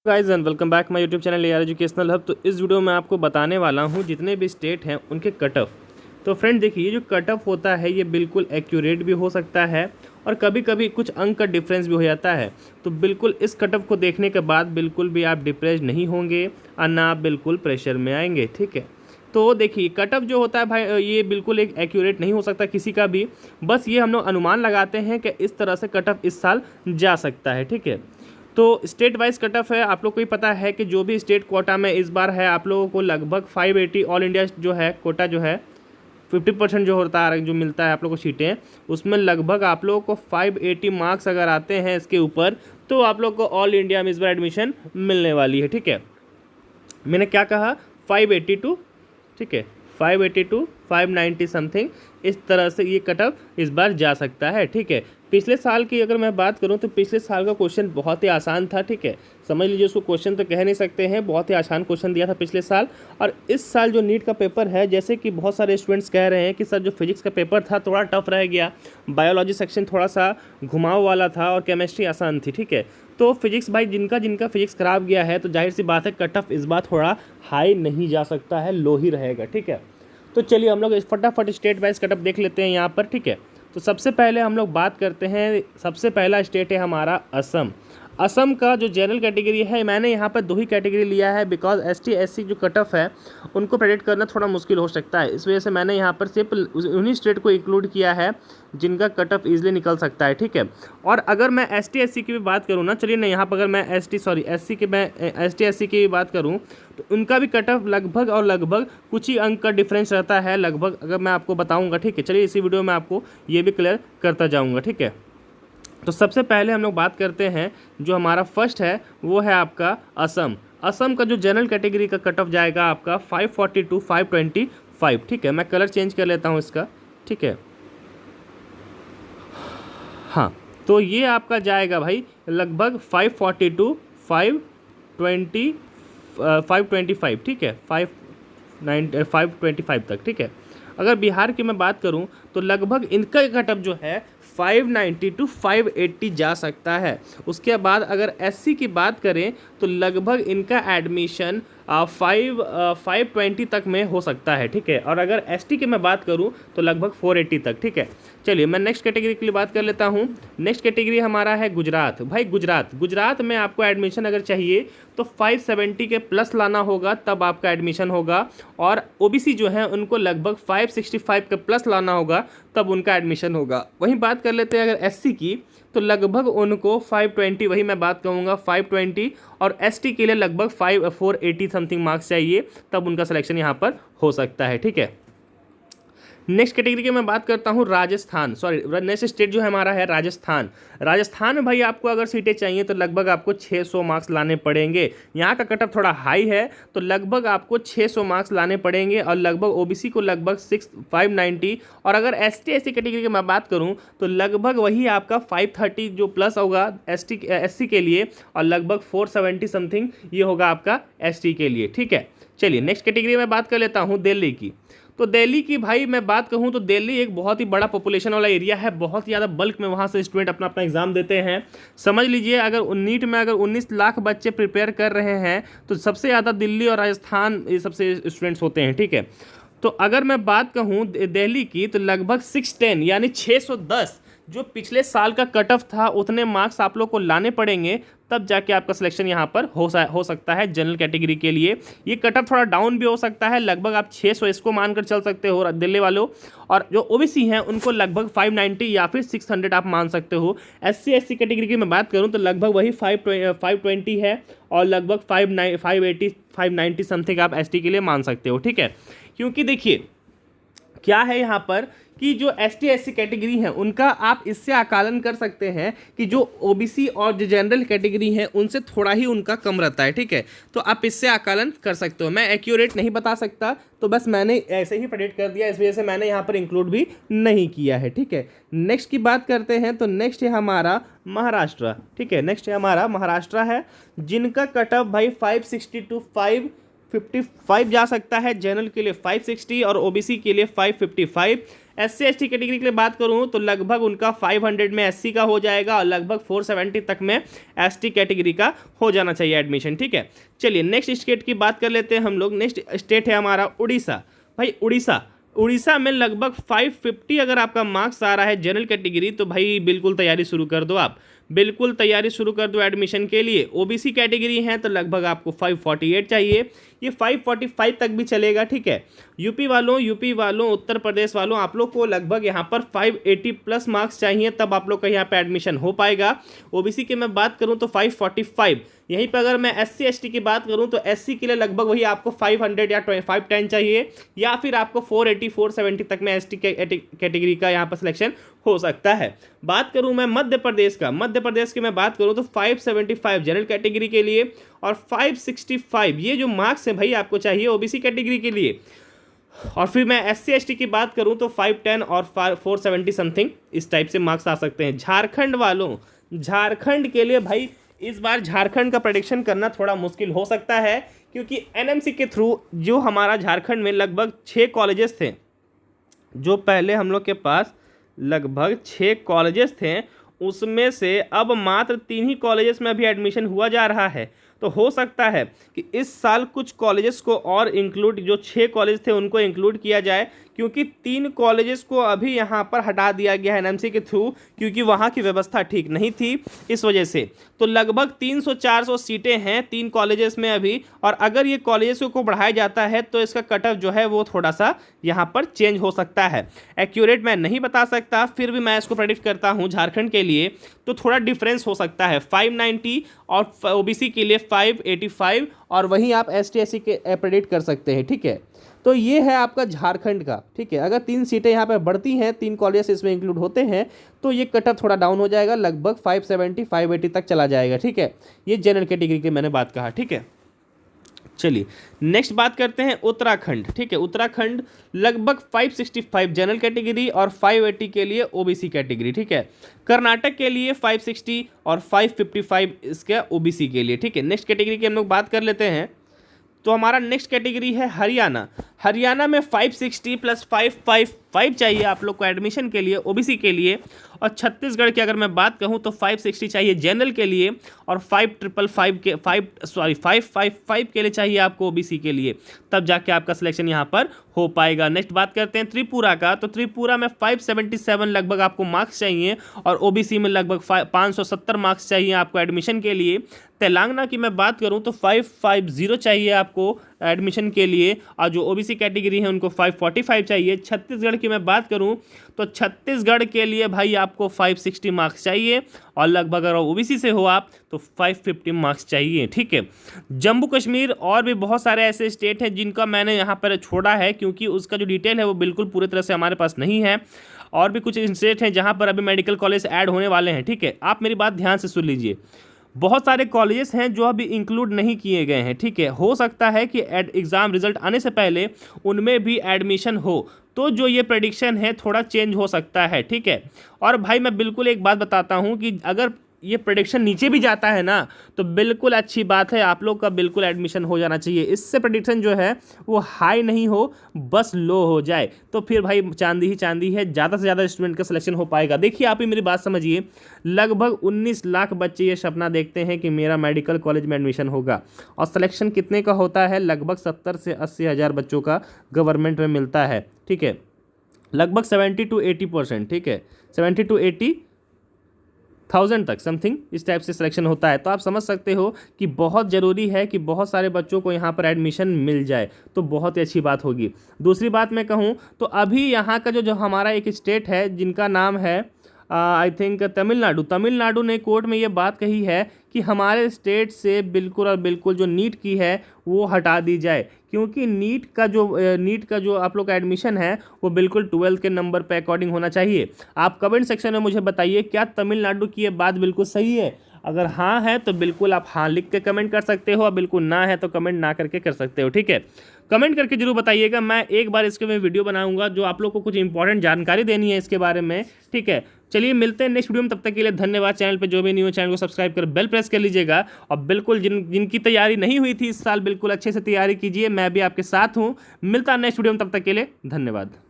Guys and welcome back my YouTube channel AR educational hub. तो इस video में आपको बताने वाला हूं जितने भी स्टेट हैं उनके कट ऑफ। तो फ्रेंड देखिए, ये जो कट ऑफ होता है ये बिल्कुल एक्यूरेट भी हो सकता है और कभी कभी कुछ अंक का डिफरेंस भी हो जाता है। तो बिल्कुल इस कट ऑफ को देखने के बाद बिल्कुल भी आप डिप्रेस नहीं होंगे और ना आप बिल्कुल प्रेशर में आएंगे, ठीक है। तो देखिए, कट ऑफ जो होता है भाई ये बिल्कुल एक एक्यूरेट नहीं हो सकता किसी का भी। बस ये हम लोग अनुमान लगाते हैं कि इस तरह से कट ऑफ इस साल जा सकता है, ठीक है। तो स्टेट वाइज कट ऑफ है, आप लोग को ही पता है कि जो भी स्टेट कोटा में इस बार है आप लोगों को लगभग 580 ऑल इंडिया जो है कोटा जो है 50% जो होता है जो मिलता है आप लोग को सीटें, उसमें लगभग आप लोगों को 580 मार्क्स अगर आते हैं इसके ऊपर तो आप लोग को ऑल इंडिया में इस बार एडमिशन मिलने वाली है, ठीक है। मैंने क्या कहा, 582, ठीक है, 582 590 समथिंग, इस तरह से ये कट ऑफ इस बार जा सकता है, ठीक है। पिछले साल की अगर मैं बात करूं तो पिछले साल का क्वेश्चन बहुत ही आसान था, ठीक है। समझ लीजिए, उसको क्वेश्चन तो कह नहीं सकते हैं, बहुत ही आसान क्वेश्चन दिया था पिछले साल। और इस साल जो नीट का पेपर है, जैसे कि बहुत सारे स्टूडेंट्स कह रहे हैं कि सर जो फिजिक्स का पेपर था थोड़ा टफ रह गया, बायोलॉजी सेक्शन थोड़ा सा घुमाव वाला था और केमिस्ट्री आसान थी, ठीक है। तो फिजिक्स भाई जिनका जिनका फिजिक्स खराब गया है तो जाहिर सी बात है कट ऑफ इस बार थोड़ा हाई नहीं जा सकता है, लो ही रहेगा, ठीक है। तो चलिए हम लोग फटाफट स्टेट वाइज कट ऑफ देख लेते हैं यहाँ पर, ठीक है। तो सबसे पहले हम लोग बात करते हैं, सबसे पहला स्टेट है हमारा असम। असम का जो जनरल कैटेगरी है, मैंने यहाँ पर 2 ही कैटेगरी लिया है बिकॉज ST SC जो कट ऑफ है उनको प्रेडिक्ट करना थोड़ा मुश्किल हो सकता है, इस वजह से मैंने यहाँ पर सिर्फ उन्हीं स्टेट को इंक्लूड किया है जिनका कट ऑफ ईजिली निकल सकता है, ठीक है। और अगर मैं ST SC की भी बात करूँ ना, चलिए ना यहाँ पर अगर मैं ST SC की भी बात करूँ तो उनका भी कट ऑफ लगभग और लगभग कुछ ही अंक का डिफरेंस रहता है, लगभग अगर मैं आपको बताऊँगा, ठीक है। चलिए इसी वीडियो में आपको ये भी क्लियर करता जाऊँगा, ठीक है। तो सबसे पहले हम लोग बात करते हैं, जो हमारा फर्स्ट है वो है आपका असम। असम का जो जनरल कैटेगरी का कट ऑफ जाएगा आपका 542 525, ठीक है। मैं कलर चेंज कर लेता हूँ इसका, ठीक है। हाँ, तो ये आपका जाएगा भाई लगभग 542 525, ठीक है, 525 तक, ठीक है। अगर बिहार की मैं बात करूं तो लगभग इनका कट ऑफ जो है 590 टू 580 जा सकता है। उसके बाद अगर SC की बात करें तो लगभग इनका एडमिशन 520 तक में हो सकता है, ठीक है। और अगर ST की मैं बात करूं तो लगभग 480 तक, ठीक है। चलिए मैं नेक्स्ट कैटेगरी के लिए बात कर लेता हूं। नेक्स्ट कैटेगरी हमारा है गुजरात। भाई गुजरात में आपको एडमिशन अगर चाहिए तो 570 के प्लस लाना होगा तब आपका एडमिशन होगा, और OBC जो है उनको लगभग 565 के प्लस लाना होगा तब उनका एडमिशन होगा। वहीं बात कर लेते हैं अगर SC की तो लगभग उनको 520, वही मैं बात कहूँगा 520, और ST के लिए लगभग 480 समथिंग मार्क्स चाहिए तब उनका सिलेक्शन यहाँ पर हो सकता है, ठीक है। नेक्स्ट कैटेगरी की मैं बात करता हूँ राजस्थान, नेक्स्ट स्टेट जो है हमारा है राजस्थान में भाई आपको अगर सीटें चाहिए तो लगभग आपको 600 मार्क्स लाने पड़ेंगे। यहाँ का कट ऑफ थोड़ा हाई है तो लगभग आपको 600 मार्क्स लाने पड़ेंगे, और लगभग OBC को लगभग 590, और अगर ST SC कैटेगरी की मैं बात करूँ तो लगभग वही आपका 530 जो प्लस होगा SC के लिए, और लगभग 470 समथिंग ये होगा आपका ST के लिए, ठीक है। चलिए नेक्स्ट कैटेगरी में बात कर लेता हूँ दिल्ली की। तो दिल्ली की भाई मैं बात कहूँ तो दिल्ली एक बहुत ही बड़ा पॉपुलेशन वाला एरिया है, बहुत ही ज़्यादा बल्क में वहाँ से स्टूडेंट अपना अपना एग्ज़ाम देते हैं। समझ लीजिए अगर नीट में अगर 19 लाख बच्चे प्रिपेयर कर रहे हैं तो सबसे ज़्यादा दिल्ली और राजस्थान ये सबसे स्टूडेंट्स होते हैं, ठीक है। तो अगर मैं बात कहूँ दिल्ली की तो लगभग 610 यानी 610 जो पिछले साल का कट ऑफ था उतने मार्क्स आप लोग को लाने पड़ेंगे तब जाके आपका सिलेक्शन यहाँ पर हो सकता है जनरल कैटेगरी के लिए। ये कट ऑफ थोड़ा डाउन भी हो सकता है, लगभग आप 600 इसको मानकर चल सकते हो दिल्ली वालों, और जो OBC हैं उनको लगभग 590 या फिर 600 आप मान सकते हो। SC SC कैटेगरी की मैं बात करूँ तो लगभग वही 520 है, और लगभग 580 590 समथिंग आप ST के लिए मान सकते हो, ठीक है। क्योंकि देखिए क्या है यहाँ पर कि जो ST SC कैटेगरी है उनका आप इससे आकलन कर सकते हैं कि जो OBC और जो जनरल कैटेगरी है उनसे थोड़ा ही उनका कम रहता है, ठीक है। तो आप इससे आकलन कर सकते हो। मैं एक्यूरेट नहीं बता सकता तो बस मैंने ऐसे ही प्रेडिक्ट कर दिया, इस वजह से मैंने यहाँ पर इंक्लूड भी नहीं किया है, ठीक है। नेक्स्ट की बात करते हैं तो नेक्स्ट है हमारा महाराष्ट्र, ठीक है। नेक्स्ट है हमारा महाराष्ट्र है, जिनका कट ऑफ भाई 560 टू 555 जा सकता है। जनरल के लिए 560 और OBC के लिए 555। SC ST कैटेगरी के लिए बात करूँ तो लगभग उनका 500 में SC का हो जाएगा और लगभग 470 तक में ST कैटेगरी का हो जाना चाहिए एडमिशन, ठीक है। चलिए नेक्स्ट स्टेट की बात कर लेते हैं हम लोग। नेक्स्ट स्टेट है हमारा उड़ीसा। भाई उड़ीसा में लगभग 550 अगर आपका मार्क्स आ रहा है जनरल कैटेगरी तो भाई बिल्कुल तैयारी शुरू कर दो, आप बिल्कुल तैयारी शुरू कर दो एडमिशन के लिए। ओबीसी कैटेगरी है तो लगभग आपको 548 चाहिए, ये 545 तक भी चलेगा, ठीक है। यूपी वालों उत्तर प्रदेश वालों आप लोग को लगभग यहाँ पर 580 प्लस मार्क्स चाहिए, तब आप लोग का यहाँ पे एडमिशन हो पाएगा। ओबीसी की मैं बात करूँ तो 545। यहीं पर अगर मैं SC ST की बात करूँ तो SC के लिए लगभग वही आपको 500 या 510 चाहिए, या फिर आपको 480 470 तक में ST कैटेगरी का यहाँ पर सिलेक्शन हो सकता है। बात करूँ मैं मध्य प्रदेश की मैं बात करूँ तो 575 जनरल कैटेगरी के लिए और 565 ये जो मार्क्स हैं भाई आपको चाहिए ओबीसी कैटेगरी के लिए। और फिर मैं SC ST की बात करूं तो 510 और 470 समथिंग इस टाइप से मार्क्स आ सकते हैं। झारखंड के लिए भाई इस बार झारखंड का प्रेडिक्शन करना थोड़ा मुश्किल हो सकता है, क्योंकि NMC के थ्रू जो हमारा झारखंड में लगभग 6 कॉलेजेस थे, जो पहले हम लोग के पास लगभग 6 कॉलेजेस थे, उसमें से अब मात्र 3 ही कॉलेजेस में अभी एडमिशन हुआ जा रहा है। तो हो सकता है कि इस साल कुछ कॉलेजेस को और इंक्लूड, जो 6 कॉलेज थे उनको इंक्लूड किया जाए, क्योंकि 3 कॉलेजेस को अभी यहाँ पर हटा दिया गया है एनएमसी के थ्रू, क्योंकि वहाँ की व्यवस्था ठीक नहीं थी इस वजह से। तो लगभग 300-400 सीटें हैं 3 कॉलेजेस में अभी, और अगर ये कॉलेजेस को बढ़ाया जाता है तो इसका कट ऑफ जो है वो थोड़ा सा यहाँ पर चेंज हो सकता है। एक्यूरेट मैं नहीं बता सकता, फिर भी मैं इसको प्रेडिक्ट करता हूँ झारखंड के लिए तो थोड़ा डिफरेंस हो सकता है। 590 और ओबीसी के लिए 585, और वहीं आप ST SC के प्रेडिक्ट कर सकते हैं, ठीक है। तो ये है आपका झारखंड का, ठीक है। अगर 3 सीटें यहाँ पे बढ़ती हैं, 3 कॉलेज इसमें इंक्लूड होते हैं, तो ये कट ऑफ थोड़ा डाउन हो जाएगा, लगभग 570 580 तक चला जाएगा, ठीक है। ये जनरल कैटेगरी की मैंने बात कहा, ठीक है। चलिए नेक्स्ट बात करते हैं उत्तराखंड, ठीक है। उत्तराखंड लगभग 565 जनरल कैटेगरी और 580 के लिए ओबीसी कैटेगरी, ठीक है। कर्नाटक के लिए 560 और 555 इसके ओबीसी के लिए, ठीक है। नेक्स्ट कैटेगरी की हम लोग बात कर लेते हैं, तो हमारा नेक्स्ट कैटेगरी है हरियाणा में 560 प्लस 555 चाहिए आप लोग को एडमिशन के लिए ओबीसी के लिए। और छत्तीसगढ़ की अगर मैं बात कहूँ तो 560 चाहिए जनरल के लिए, और 555 के लिए चाहिए आपको ओबीसी के लिए, तब जाके आपका सिलेक्शन यहाँ पर हो पाएगा। नेक्स्ट बात करते हैं त्रिपुरा का, तो त्रिपुरा में 577 लगभग आपको मार्क्स चाहिए, और ओबीसी में लगभग 570 मार्क्स चाहिए आपको एडमिशन के लिए। तेलंगाना की मैं बात करूं तो 550 चाहिए आपको एडमिशन के लिए, और जो ओबीसी कैटेगरी है उनको 545 चाहिए। छत्तीसगढ़ की मैं बात करूं तो छत्तीसगढ़ के लिए भाई आपको 560 मार्क्स चाहिए, और लगभग अगर ओबीसी से हो आप तो 550 मार्क्स चाहिए, ठीक है। जम्मू कश्मीर और भी बहुत सारे ऐसे स्टेट हैं जिनका मैंने यहाँ पर छोड़ा है, क्योंकि उसका जो डिटेल है वो बिल्कुल पूरी तरह से हमारे पास नहीं है। और भी कुछ स्टेट हैं जहाँ पर अभी मेडिकल कॉलेज ऐड होने वाले हैं, ठीक है। आप मेरी बात ध्यान से सुन लीजिए। बहुत सारे कॉलेजेस हैं जो अभी इंक्लूड नहीं किए गए हैं, ठीक है। हो सकता है कि एग्ज़ाम रिजल्ट आने से पहले उनमें भी एडमिशन हो, तो जो ये प्रेडिक्शन है थोड़ा चेंज हो सकता है, ठीक है। और भाई मैं बिल्कुल एक बात बताता हूँ कि अगर ये प्रेडिक्शन नीचे भी जाता है ना तो बिल्कुल अच्छी बात है, आप लोग का बिल्कुल एडमिशन हो जाना चाहिए। इससे प्रेडिक्शन जो है वो हाई नहीं हो, बस लो हो जाए, तो फिर भाई चांदी ही चांदी है, ज़्यादा से ज़्यादा स्टूडेंट का सिलेक्शन हो पाएगा। देखिए आप ही मेरी बात समझिए, लगभग 19 लाख बच्चे ये सपना देखते हैं कि मेरा मेडिकल कॉलेज में एडमिशन होगा, और सिलेक्शन कितने का होता है? लगभग 70 से 80 हज़ार बच्चों का गवर्नमेंट में मिलता है, ठीक है। लगभग 70 to 80%, ठीक है, 70 to 80,000 तक समथिंग इस टाइप से सिलेक्शन होता है। तो आप समझ सकते हो कि बहुत ज़रूरी है कि बहुत सारे बच्चों को यहाँ पर एडमिशन मिल जाए, तो बहुत ही अच्छी बात होगी। दूसरी बात मैं कहूँ तो अभी यहाँ का जो हमारा एक स्टेट है जिनका नाम है आई थिंक तमिलनाडु ने कोर्ट में ये बात कही है कि हमारे स्टेट से बिल्कुल और बिल्कुल जो नीट की है वो हटा दी जाए, क्योंकि नीट का जो आप लोग का एडमिशन है वो बिल्कुल 12th के नंबर पे अकॉर्डिंग होना चाहिए। आप कमेंट सेक्शन में मुझे बताइए क्या तमिलनाडु की ये बात बिल्कुल सही है? अगर हाँ है तो बिल्कुल आप हाँ लिख के कमेंट कर सकते हो, और बिल्कुल ना है तो कमेंट ना करके कर सकते हो, ठीक है। कमेंट करके जरूर बताइएगा, मैं एक बार इसके में वीडियो बनाऊंगा जो आप लोग को कुछ इंपॉर्टेंट जानकारी देनी है इसके बारे में, ठीक है। चलिए मिलते हैं नेक्स्ट वीडियो में, तब तक के लिए धन्यवाद। चैनल पे जो भी नहीं हो चैनल को सब्सक्राइब कर बेल प्रेस कर लीजिएगा, और बिल्कुल जिनकी तैयारी नहीं हुई थी इस साल बिल्कुल अच्छे से तैयारी कीजिए, मैं भी आपके साथ हूँ। मिलता है नेक्स्ट वीडियो में, तब तक के लिए धन्यवाद।